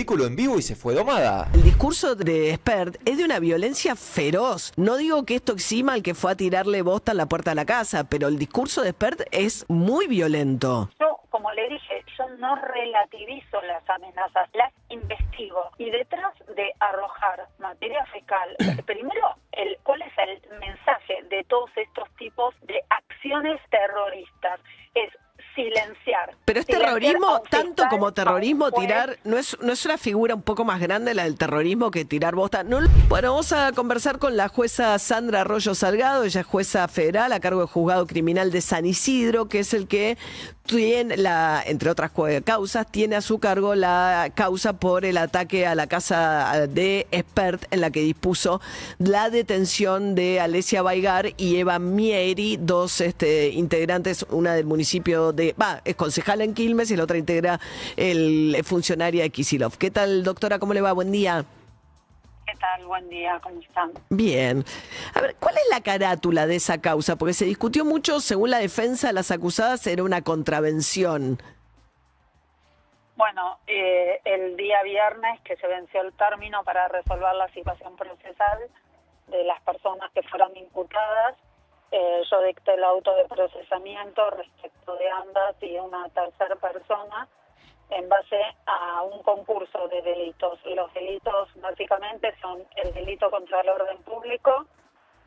ridículo en vivo y se fue domada. El discurso de Spert es de una violencia feroz. No digo que esto exima al que fue a tirarle bosta en la puerta de la casa, pero el discurso de Spert es muy violento. Yo, como le dije, yo no relativizo las amenazas, las investigo. Y detrás de arrojar materia fecal, primero, ¿cuál es el mensaje de todos estos tipos de acciones terroristas? Es silenciar. Pero es terrorismo, tanto como terrorismo, tirar, ¿no es una figura un poco más grande la del terrorismo que tirar bosta? No, bueno, vamos a conversar con la jueza Sandra Arroyo Salgado, ella es jueza federal a cargo del Juzgado Criminal de San Isidro, que es el que tiene, entre otras causas, tiene a su cargo la causa por el ataque a la casa de Spert, en la que dispuso la detención de Alesia Baigar y Eva Mieri, dos integrantes, una del municipio es concejala en Quilmes y la otra integra el funcionaria de Kicillof. ¿Qué tal, doctora? ¿Cómo le va? Buen día. ¿Qué tal? Buen día, ¿cómo están? Bien. A ver, ¿cuál es la carátula de esa causa? Porque se discutió mucho, según la defensa de las acusadas, era una contravención. Bueno, el día viernes que se venció el término para resolver la situación procesal de las personas que fueron imputadas, yo dicté el auto de procesamiento respecto de ambas y una tercera persona en base a un concurso de delitos. Los delitos básicamente son el delito contra el orden público,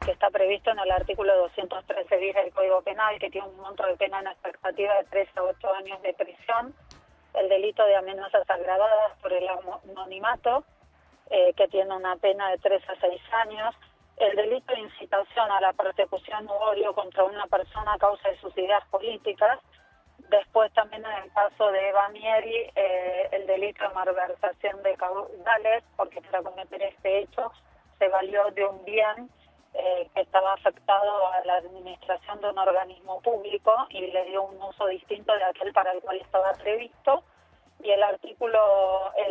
que está previsto en el artículo 213 bis del Código Penal, que tiene un monto de pena en expectativa de 3 a 8 años de prisión, el delito de amenazas agravadas por el anonimato, que tiene una pena de 3 a 6 años, el delito de incitación a la persecución u odio contra una persona a causa de sus ideas políticas. Después también en el caso de Eva Mieri, el delito de malversación de caudales, porque para cometer este hecho se valió de un bien que estaba afectado a la administración de un organismo público y le dio un uso distinto de aquel para el cual estaba previsto. Y el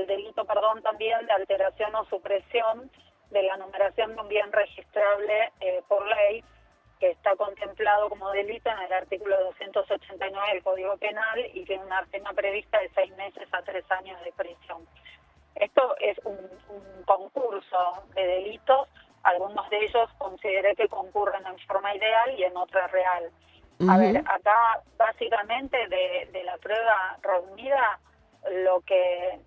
delito también de alteración o supresión de la numeración de un bien registrable por ley, que está contemplado como delito en el artículo 289 del Código Penal y tiene una pena prevista de 6 meses a 3 años de prisión. Esto es un concurso de delitos, algunos de ellos consideré que concurren en forma ideal y en otra real. A ver, acá básicamente de la prueba reunida, lo que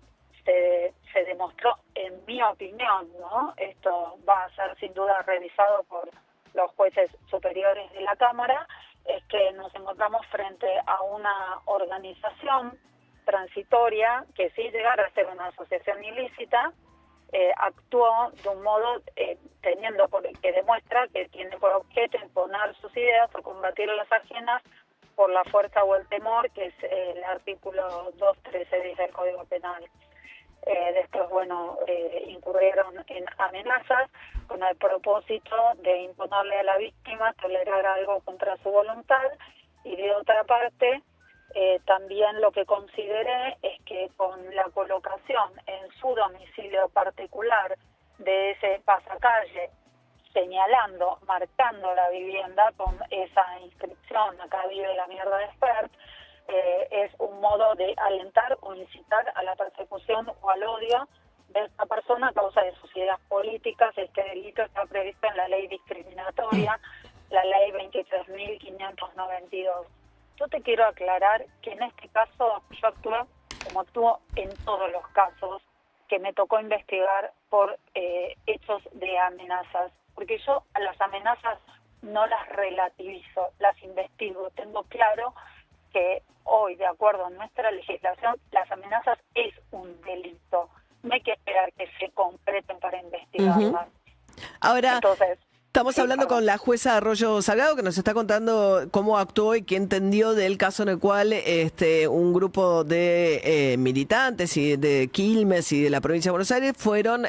se demostró, en mi opinión, ¿no? Esto va a ser sin duda revisado por los jueces superiores de la Cámara, es que nos encontramos frente a una organización transitoria que, sin llegar a ser una asociación ilícita, actuó de un modo que demuestra que tiene por objeto imponer sus ideas o combatir las ajenas por la fuerza o el temor, que es el artículo 213 del Código Penal. Después, incurrieron en amenazas con el propósito de imponerle a la víctima tolerar algo contra su voluntad, y de otra parte también lo que consideré es que con la colocación en su domicilio particular de ese pasacalle, marcando la vivienda con esa inscripción: acá vive la mierda de Spert, es un modo de alentar o incitar a la persecución o al odio de esta persona a causa de sus ideas políticas. Este delito está previsto en la ley discriminatoria, la ley 23.592. Yo te quiero aclarar que en este caso yo actué como actúo en todos los casos que me tocó investigar por hechos de amenazas, porque yo a las amenazas no las relativizo, las investigo. Tengo claro que hoy, de acuerdo a nuestra legislación, las amenazas es un delito. No hay que esperar que se concreten para investigarlas. Ahora, entonces, estamos hablando con la jueza Arroyo Salgado, que nos está contando cómo actuó y qué entendió del caso en el cual un grupo de militantes y de Quilmes y de la provincia de Buenos Aires fueron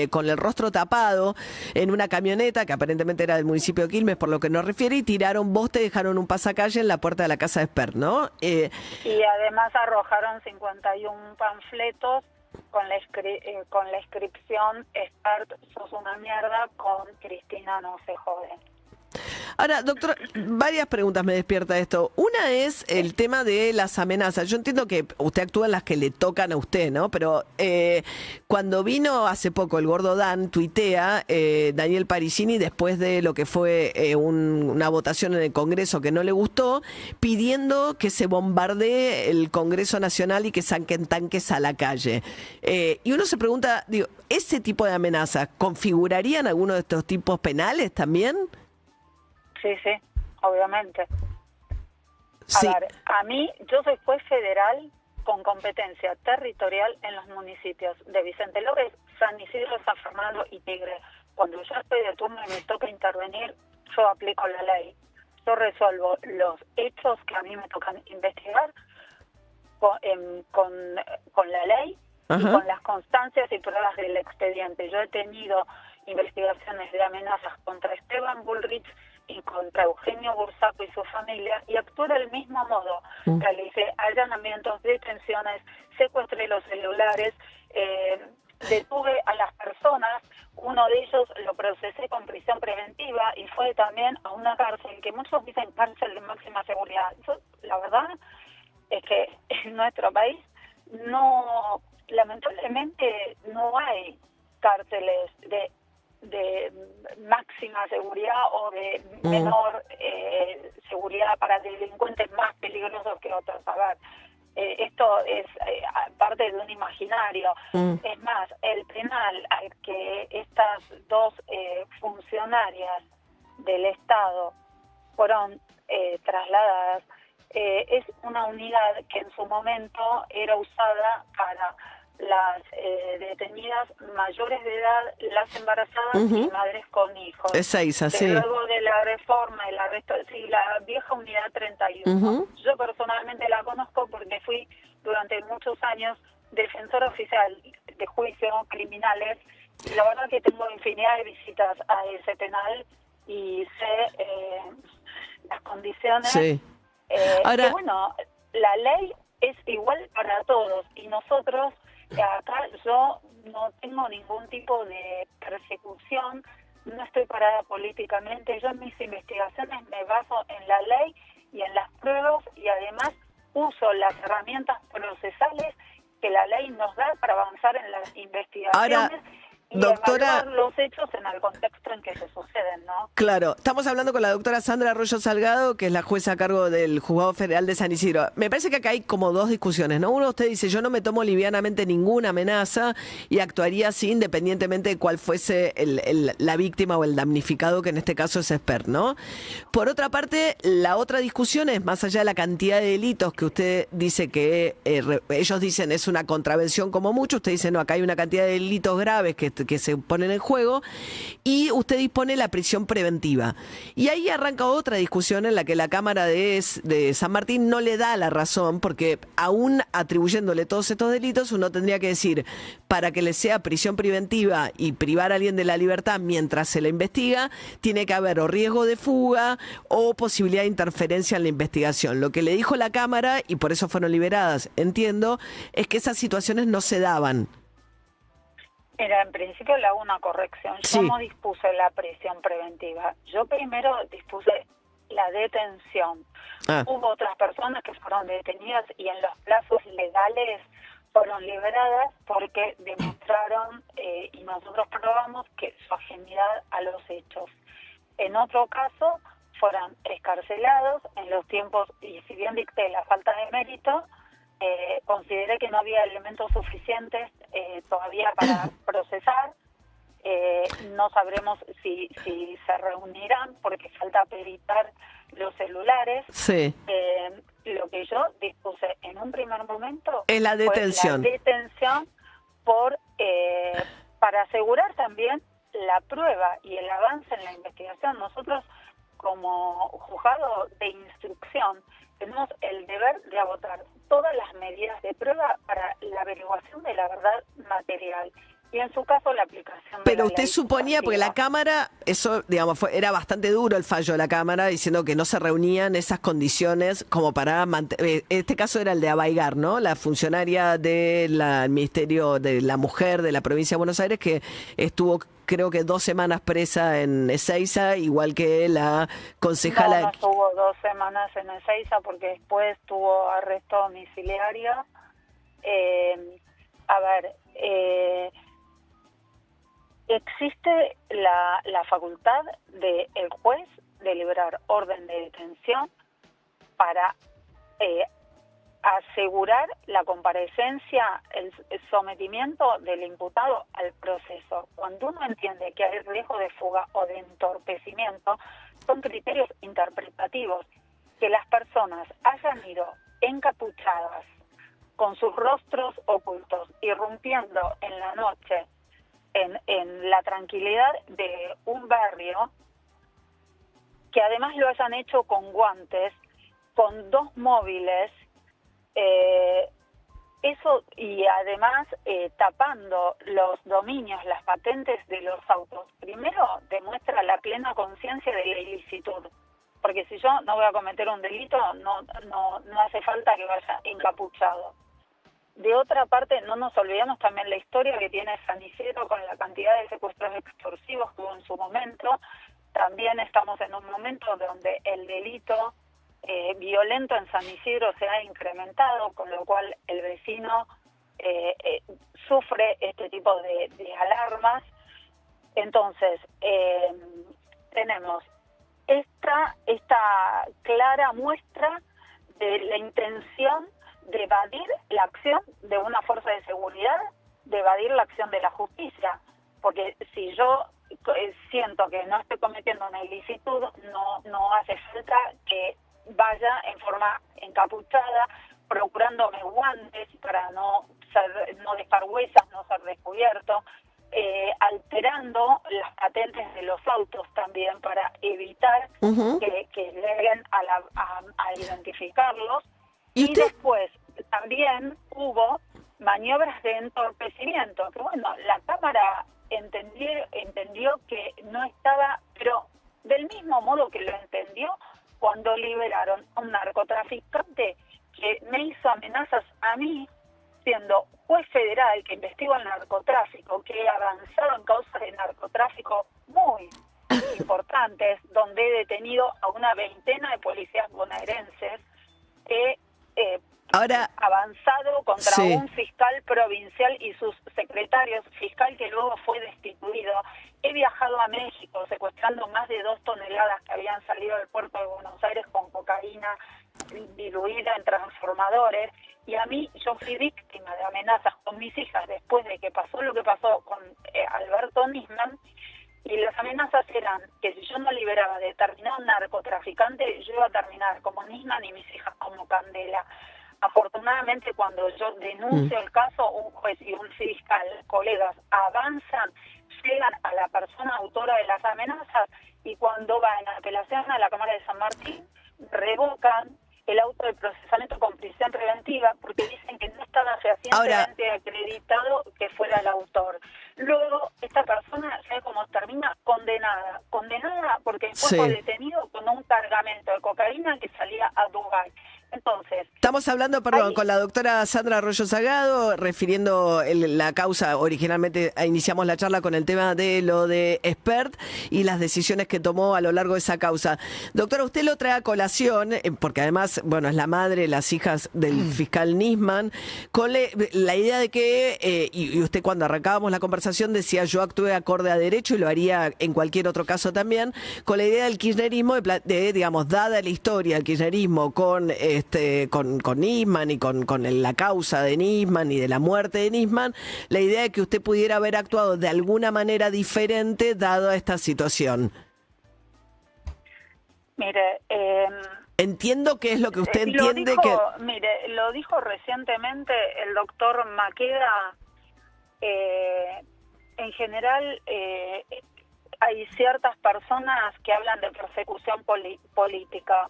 con el rostro tapado en una camioneta que aparentemente era del municipio de Quilmes, por lo que nos refiere, y tiraron boste y dejaron un pasacalle en la puerta de la casa de Spert, ¿no? Y además arrojaron 51 panfletos con la inscripción: Spert, sos una mierda, con Cristina no se jode. Ahora, doctor, varias preguntas me despierta esto. Una es el tema de las amenazas. Yo entiendo que usted actúa en las que le tocan a usted, ¿no? Pero cuando vino hace poco el gordo Dan, tuitea Daniel Parissini, después de lo que fue una votación en el Congreso que no le gustó, pidiendo que se bombardee el Congreso Nacional y que saquen tanques a la calle. Y uno se pregunta, digo, ¿ese tipo de amenazas configurarían alguno de estos tipos penales también? Sí, obviamente. Sí. A ver, a mí, yo soy juez federal con competencia territorial en los municipios de Vicente López, San Isidro, San Fernando y Tigre. Cuando yo estoy de turno y me toca intervenir, yo aplico la ley. Yo resuelvo los hechos que a mí me tocan investigar con la ley. Ajá. Y con las constancias y pruebas del expediente. Yo he tenido investigaciones de amenazas contra Esteban Bullrich y contra Eugenio Bursaco y su familia, y actué del mismo modo. Realicé allanamientos, detenciones, secuestré los celulares, detuve a las personas. Uno de ellos lo procesé con prisión preventiva y fue también a una cárcel que muchos dicen cárcel de máxima seguridad. Yo, la verdad es que en nuestro país no, lamentablemente no hay cárceles de máxima seguridad o de menor seguridad para delincuentes más peligrosos que otros. A ver, esto es parte de un imaginario. Es más, el penal al que estas dos funcionarias del Estado fueron trasladadas es una unidad que en su momento era usada para las detenidas mayores de edad, las embarazadas y madres con hijos. Es 6, así. Luego de la reforma, el arresto, sí, la vieja unidad 31. Yo personalmente la conozco porque fui durante muchos años defensor oficial de juicio criminales, y la verdad que tengo infinidad de visitas a ese penal y sé las condiciones. Sí. Ahora, que bueno, la ley es igual para todos y nosotros acá yo no tengo ningún tipo de persecución, no estoy parada políticamente. Yo en mis investigaciones me baso en la ley y en las pruebas, y además uso las herramientas procesales que la ley nos da para avanzar en las investigaciones. ahora, Y doctora, evaluar los hechos en el contexto en que se suceden, ¿no? claro, estamos hablando con la doctora Sandra Arroyo Salgado, que es la jueza a cargo del Juzgado Federal de San Isidro. Me parece que acá hay como dos discusiones, ¿no? Uno, usted dice, yo no me tomo livianamente ninguna amenaza y actuaría así independientemente de cuál fuese la víctima o el damnificado, que en este caso es Esper, ¿no? Por otra parte, la otra discusión es, más allá de la cantidad de delitos que usted dice que ellos dicen es una contravención como mucho, usted dice, no, acá hay una cantidad de delitos graves que se ponen en juego, y usted dispone la prisión preventiva. Y ahí arranca otra discusión en la que la Cámara de San Martín no le da la razón, porque aún atribuyéndole todos estos delitos, uno tendría que decir, para que le sea prisión preventiva y privar a alguien de la libertad mientras se la investiga, tiene que haber o riesgo de fuga o posibilidad de interferencia en la investigación. Lo que le dijo la Cámara, y por eso fueron liberadas, entiendo, es que esas situaciones no se daban. Mira, en principio le hago una corrección. Yo Sí. no dispuse la prisión preventiva. Yo primero dispuse la detención. Hubo otras personas que fueron detenidas y en los plazos legales fueron liberadas porque demostraron y nosotros probamos que su ajenidad a los hechos. En otro caso, fueron excarcelados en los tiempos, y si bien dicté la falta de mérito, consideré que no había elementos suficientes todavía para procesar. No sabremos si se reunirán porque falta peritar los celulares. Sí. Lo que yo dispuse en un primer momento Es la detención. fue la detención para asegurar también la prueba y el avance en la investigación. Nosotros, como juzgado de instrucción, tenemos el deber de agotar todas las medidas de prueba para la averiguación de la verdad material. y en su caso la aplicación de Pero la usted ley suponía, porque la sustantiva. Cámara, eso, digamos, era bastante duro el fallo de la Cámara, diciendo que no se reunían esas condiciones como para mantener. Este caso era el de Abaigar, ¿no? La funcionaria del Ministerio de la Mujer de la provincia de Buenos Aires, que estuvo, creo que 2 semanas presa en Ezeiza, igual que la No, concejala. no estuvo 2 semanas en Ezeiza porque después tuvo arresto domiciliario. A ver, existe la facultad del juez de liberar orden de detención para asegurar la comparecencia, el sometimiento del imputado al proceso. Cuando uno entiende que hay riesgo de fuga o de entorpecimiento, son criterios interpretativos. Que las personas hayan ido encapuchadas, con sus rostros ocultos, irrumpiendo en la noche en la tranquilidad de un barrio, que además lo hayan hecho con guantes, con 2 móviles, eso, y además tapando los dominios, las patentes de los autos, primero demuestra la plena conciencia de la ilicitud, porque si yo no voy a cometer un delito, no hace falta que vaya encapuchado. De otra parte, no nos olvidemos también la historia que tiene San Isidro con la cantidad de secuestros extorsivos que hubo en su momento. También estamos en un momento donde el delito violento en San Isidro se ha incrementado, con lo cual el vecino sufre este tipo de alarmas. Entonces, tenemos esta clara muestra de la intención de evadir la acción de una fuerza de seguridad, de evadir la acción de la justicia, porque si yo siento que no estoy cometiendo una ilicitud, no hace falta que vaya en forma encapuchada, procurándome guantes para no dejar huellas, no ser descubierto, alterando las patentes de los autos también para evitar que lleguen a identificarlos. Y después también hubo maniobras de entorpecimiento, que bueno, la Cámara entendió que no estaba, pero del mismo modo que lo entendió cuando liberaron a un narcotraficante que me hizo amenazas a mí, siendo juez federal que investigó el narcotráfico, que he avanzado en causas de narcotráfico muy importantes, donde he detenido a una veintena de policías bonaerenses, que avanzado contra un fiscal provincial y sus secretarios, fiscal que luego fue destituido. He viajado a México secuestrando más de 2 toneladas que habían salido del puerto de Buenos Aires con cocaína diluida en transformadores, y a mí yo fui víctima de amenazas con mis hijas después de que pasó lo que pasó con Alberto Nisman, y las amenazas eran que si yo no liberaba determinado narcotraficante, yo iba a terminar como Nisman y mis hijas como Candela. Afortunadamente, cuando yo denuncio el caso, un juez y un fiscal, colegas, avanzan, llegan a la persona autora de las amenazas, y cuando va en apelación a la Cámara de San Martín, revocan el auto de procesamiento con prisión preventiva porque dicen que no estaba fehacientemente acreditado que fuera el autor. Luego, esta persona, ¿sabe cómo termina? Condenada porque después fue detenido con un cargamento de cocaína que salía a Dubái. Entonces, estamos hablando, con la doctora Sandra Arroyo Salgado, refiriendo la causa. Originalmente iniciamos la charla con el tema de lo de Expert y las decisiones que tomó a lo largo de esa causa. Doctora, usted lo trae a colación, porque además, bueno, es la madre, las hijas del fiscal Nisman, con la idea de que, y usted cuando arrancábamos la conversación decía, yo actué acorde a derecho y lo haría en cualquier otro caso también, con la idea del kirchnerismo, digamos, dada la historia del kirchnerismo con Nisman y con la causa de Nisman y de la muerte de Nisman, la idea de que usted pudiera haber actuado de alguna manera diferente dado a esta situación. Mire, entiendo que es lo que usted entiende Mire, lo dijo recientemente el doctor Maqueda. En general, hay ciertas personas que hablan de persecución política.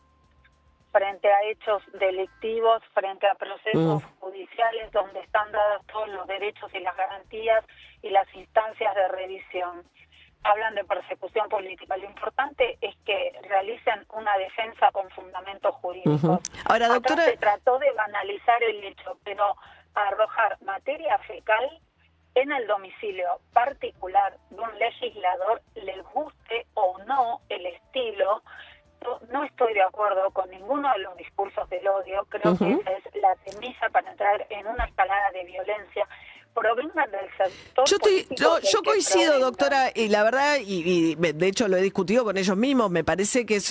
frente a hechos delictivos, frente a procesos judiciales donde están dados todos los derechos y las garantías y las instancias de revisión. Hablan de persecución política. Lo importante es que realicen una defensa con fundamentos jurídicos. Ahora, doctora, acá se trató de banalizar el hecho, pero arrojar materia fecal en el domicilio particular de un legislador, les guste o no el estilo. No estoy de acuerdo con ninguno de los discursos del odio. Creo que esa es la semilla para entrar en una escalada de violencia. Problemas del sector yo coincido, doctora, y la verdad, y de hecho lo he discutido con ellos mismos, me parece que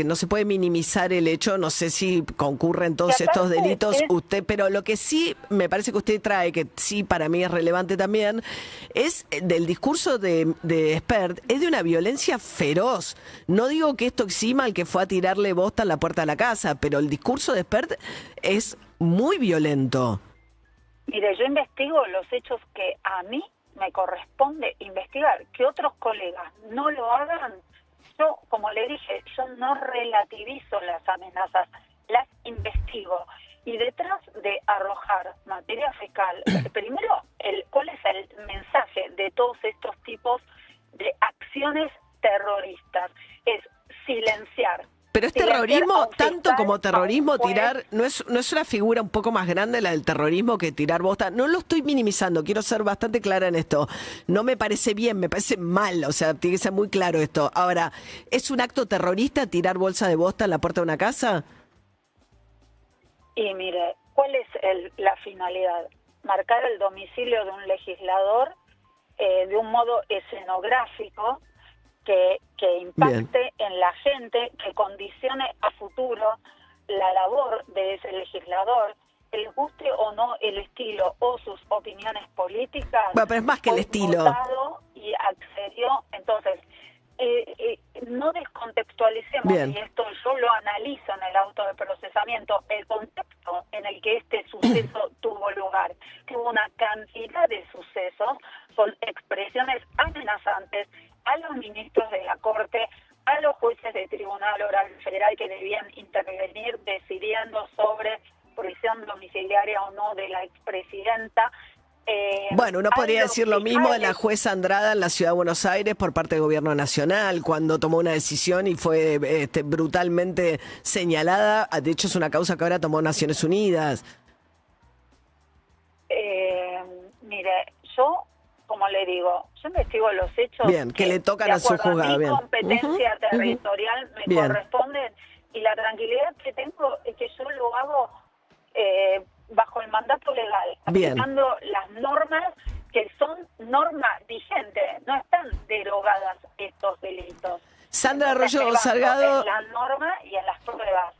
no se puede minimizar el hecho, no sé si concurren todos estos delitos, pero lo que sí me parece que usted trae, que sí para mí es relevante también, es del discurso de Espert, es de una violencia feroz. No digo que esto exima al que fue a tirarle bosta en la puerta de la casa, pero el discurso de Espert es muy violento. Mire, yo investigo los hechos que a mí me corresponde investigar. Que otros colegas no lo hagan, yo, como le dije, yo no relativizo las amenazas, las investigo. Y detrás de arrojar materia fecal, primero, ¿cuál es el mensaje de todos estos tipos de acciones terroristas? Es silenciar. Pero es terrorismo, tanto como terrorismo, tirar, ¿no es una figura un poco más grande la del terrorismo que tirar bosta? No lo estoy minimizando, quiero ser bastante clara en esto. No me parece bien, me parece mal, o sea, tiene que ser muy claro esto. Ahora, ¿es un acto terrorista tirar bolsa de bosta en la puerta de una casa? Y mire, ¿cuál es la finalidad? Marcar el domicilio de un legislador de un modo escenográfico, que impacte en la gente, que condicione a futuro la labor de ese legislador, les guste o no el estilo o sus opiniones políticas. Bueno, pero es más que el estilo. Y accedió, entonces, no descontextualicemos, y esto yo lo analizo en el auto de procesamiento, el contexto en el que este suceso tuvo lugar, que hubo una cantidad de sucesos con expresiones amenazantes a los ministros de la Corte, a los jueces del Tribunal Oral Federal que debían intervenir decidiendo sobre prisión domiciliaria o no de la expresidenta. Bueno, uno podría decir lo mismo de la jueza Andrada en la Ciudad de Buenos Aires por parte del Gobierno Nacional, cuando tomó una decisión y fue brutalmente señalada. De hecho, es una causa que ahora tomó Naciones Unidas. Mire, yo, como le digo, yo investigo los hechos bien, que le tocan a su juzgado. Mi competencia territorial me corresponde, y la tranquilidad que tengo es que yo lo hago bajo el mandato legal, aplicando las normas que son normas vigentes, no están derogadas estos delitos. Sandra Arroyo Salgado. En la norma y en las pruebas.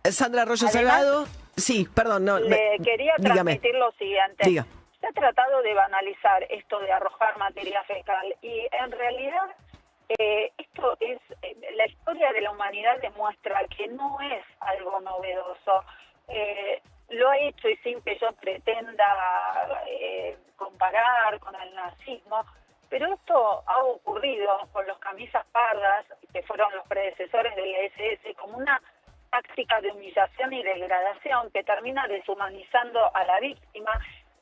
Sandra Arroyo Salgado. Sí, perdón, no. Le quería transmitir lo siguiente. Diga. Se ha tratado de banalizar esto de arrojar materia fecal y en realidad esto es, la historia de la humanidad demuestra que no es algo novedoso. Lo ha hecho, y sin que yo pretenda comparar con el nazismo, pero esto ha ocurrido con los camisas pardas, que fueron los predecesores de la SS, como una táctica de humillación y degradación que termina deshumanizando a la víctima.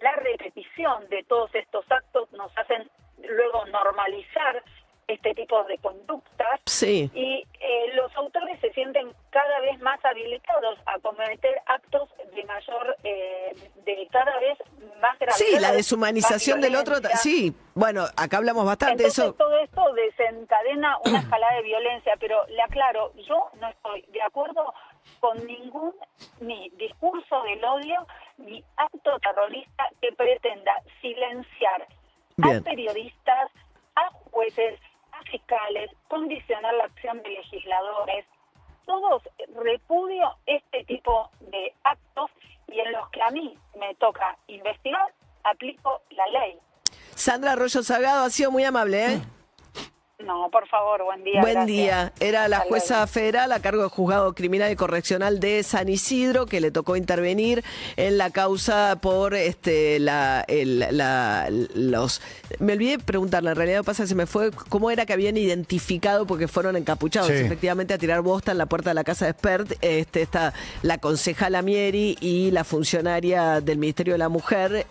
La repetición de todos estos actos nos hacen luego normalizar este tipo de conductas, y los autores se sienten cada vez más habilitados a cometer actos de mayor, de cada vez más gravedad. Sí, la deshumanización del otro, sí, bueno, acá hablamos bastante de eso. Todo esto desencadena una escalada de violencia, pero le aclaro, yo no estoy de acuerdo con ningún ni discurso del odio ni acto terrorista que pretenda silenciar a periodistas, a jueces, a fiscales, condicionar la acción de legisladores. Todos repudio este tipo de actos, y en los que a mí me toca investigar, aplico la ley. Sandra Arroyo Salgado, ha sido muy amable, ¿eh? No, por favor, buen día. Buen gracias. día. Era la Hasta jueza luego. federal a cargo del Juzgado Criminal y Correccional de San Isidro, que le tocó intervenir en la causa por los... Me olvidé preguntarle, en realidad lo que pasa es que se me fue cómo era que habían identificado, porque fueron encapuchados Sí. efectivamente a tirar bosta en la puerta de la casa de Spert, está la concejala Mieri y la funcionaria del Ministerio de la Mujer,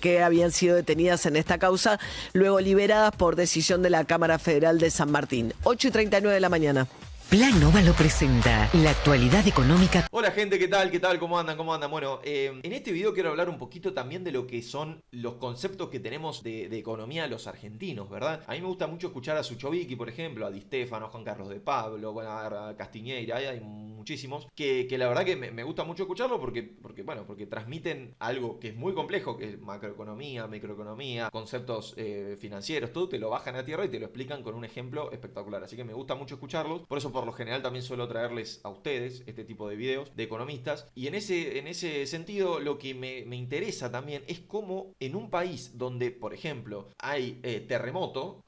que habían sido detenidas en esta causa, luego liberadas por decisión de la Cámara Federal de San Martín. 8:39 de la mañana. Plan Óvalo presenta la actualidad económica. Hola gente, ¿qué tal? ¿Qué tal? ¿Cómo andan? ¿Cómo andan? Bueno, en este video quiero hablar un poquito también de lo que son los conceptos que tenemos de economía los argentinos, ¿verdad? A mí me gusta mucho escuchar a Suchovicki, por ejemplo, a Di Stefano, a Juan Carlos de Pablo, bueno, a Castiñeira, hay muchísimos, que la verdad que me gusta mucho escucharlo porque transmiten algo que es muy complejo, que es macroeconomía, microeconomía, conceptos financieros, todo te lo bajan a tierra y te lo explican con un ejemplo espectacular. Así que me gusta mucho escucharlos, por eso por lo general también suelo traerles a ustedes este tipo de videos de economistas. Y en ese sentido lo que me interesa también es cómo en un país donde, por ejemplo, hay terremotos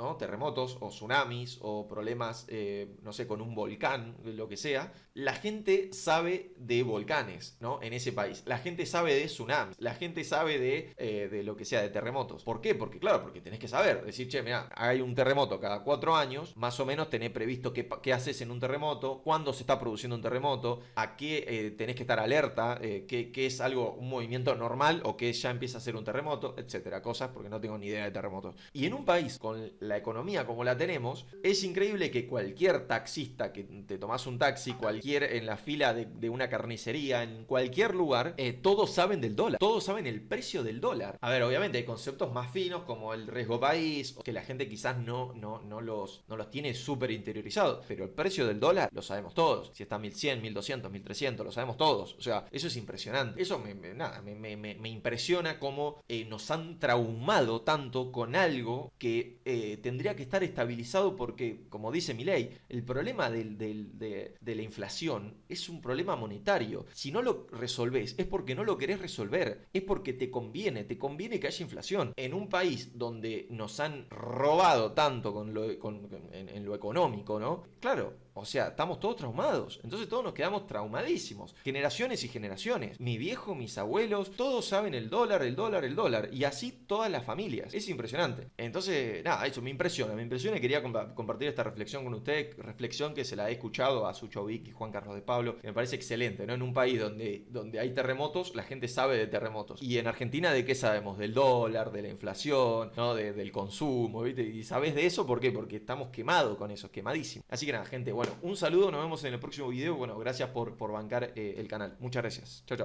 o tsunamis o problemas, no sé, con un volcán, lo que sea, la gente sabe de volcanes, ¿no? En ese país. La gente sabe de tsunamis, la gente sabe de lo que sea, de terremotos. ¿Por qué? Porque tenés que saber, decir, che, mira, hay un terremoto cada 4 años, más o menos tenés previsto qué haces en un terremoto, cuándo se está produciendo un terremoto, a qué tenés que estar alerta, qué es un movimiento normal o que ya empieza a ser un terremoto, etcétera, cosas porque no tengo ni idea de terremotos. Y en un país con la economía como la tenemos, es increíble que cualquier taxista, que te tomás un taxi, en la fila de una carnicería, en cualquier lugar, todos saben del dólar, todos saben el precio del dólar. A ver, obviamente hay conceptos más finos como el riesgo país, que la gente quizás no los tiene súper interiorizados, pero el precio del dólar lo sabemos todos. Si está 1100, 1200, 1300, lo sabemos todos. O sea, eso es impresionante. Eso me impresiona cómo nos han traumado tanto con algo que tendría que estar estabilizado porque, como dice Milei, el problema de la inflación es un problema monetario. Si no lo resolvés es porque no lo querés resolver, es porque te conviene que haya inflación. En un país donde nos han robado tanto en lo económico, ¿no? Claro. O sea, estamos todos traumados. Entonces todos nos quedamos traumadísimos. Generaciones y generaciones. Mi viejo, mis abuelos, todos saben el dólar. Y así todas las familias. Es impresionante. Entonces, nada, eso me impresiona. Y quería compartir esta reflexión con usted. Reflexión que se la he escuchado a Suchovicki y Juan Carlos de Pablo. Que me parece excelente, ¿no? En un país donde hay terremotos, la gente sabe de terremotos. Y en Argentina, ¿de qué sabemos? Del dólar, de la inflación, ¿no? Del consumo, ¿viste? Y ¿sabés de eso? ¿Por qué? Porque estamos quemados con eso, quemadísimos. Así que nada, gente, bueno, un saludo, nos vemos en el próximo video. Bueno, gracias por bancar el canal. Muchas gracias. Chao, chao.